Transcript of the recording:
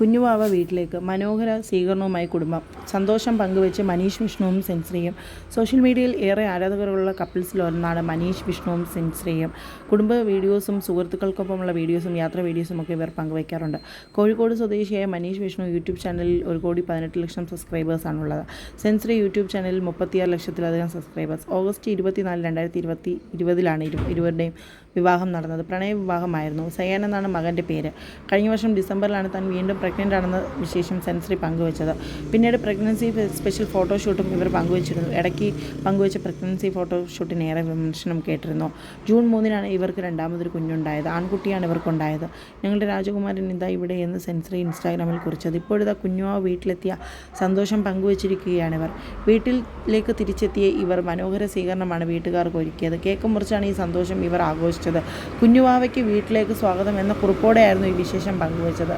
കുഞ്ഞുവാവ വീട്ടിലേക്ക് മനോഹര സ്വീകരണവുമായി കുടുംബം. സന്തോഷം പങ്കുവെച്ച് മനീഷ് വിഷ്ണുവും സെൻശ്രീയും. സോഷ്യൽ മീഡിയയിൽ ഏറെ ആരാധകരുള്ള കപ്പിൾസിലൊന്നാണ് മനീഷ് വിഷ്ണുവും സെൻശ്രീയും. കുടുംബ വീഡിയോസും സുഹൃത്തുക്കൾക്കൊപ്പമുള്ള വീഡിയോസും യാത്രാ വീഡിയോസും ഒക്കെ ഇവർ പങ്കുവയ്ക്കാറുണ്ട്. കോഴിക്കോട് സ്വദേശിയായ മനീഷ് വിഷ്ണു യൂട്യൂബ് ചാനലിൽ 1,18,00,000 സബ്സ്ക്രൈബേഴ്സാണുള്ളത്. സെൻശ്രീ യൂട്യൂബ് ചാനലിൽ 36,00,000-ലധികം സബ്സ്ക്രൈബേഴ്സ്. ഓഗസ്റ്റ് 24, 2020 ഇരുവരുടെയും വിവാഹം നടന്നത്. പ്രണയ വിവാഹമായിരുന്നു. സയാൻ എന്നാണ് മകൻ്റെ പേര്. കഴിഞ്ഞ വർഷം ഡിസംബറിലാണ് താൻ വീണ്ടും പ്രഗ്നൻ്റ് ആണെന്ന വിശേഷം സെൻശ്രീ പങ്കുവച്ചത്. പിന്നീട് പ്രഗ്നൻസി സ്പെഷ്യൽ ഫോട്ടോഷൂട്ടും ഇവർ പങ്കുവച്ചിരുന്നു. ഇടയ്ക്ക് പങ്കുവച്ച പ്രഗ്നൻസി ഫോട്ടോഷൂട്ടിനേറെ വിമർശനം കേട്ടിരുന്നു. ജൂൺ 3-നാണ് ഇവർക്ക് രണ്ടാമതൊരു കുഞ്ഞുണ്ടായത്. ആൺകുട്ടിയാണ് ഇവർക്കുണ്ടായത്. ഞങ്ങളുടെ രാജകുമാരൻ ഇതാ ഇവിടെ എന്ന് സെൻശ്രീ ഇൻസ്റ്റാഗ്രാമിൽ കുറിച്ചത്. ഇപ്പോഴിതാ കുഞ്ഞുവാവ് വീട്ടിലെത്തിയ സന്തോഷം പങ്കുവച്ചിരിക്കുകയാണിവർ. വീട്ടിലേക്ക് തിരിച്ചെത്തിയ ഇവർ മനോഹര സ്വീകരണമാണ് വീട്ടുകാർക്ക് ഒരുക്കിയത്. കേക്ക് മുറിച്ചാണ് ഈ സന്തോഷം ഇവർ ആഘോഷിച്ചത്. കുഞ്ഞുവാവയ്ക്ക് വീട്ടിലേക്ക് സ്വാഗതം എന്ന കുറിപ്പോടെയായിരുന്നു ഈ വിശേഷം പങ്കുവച്ചത്.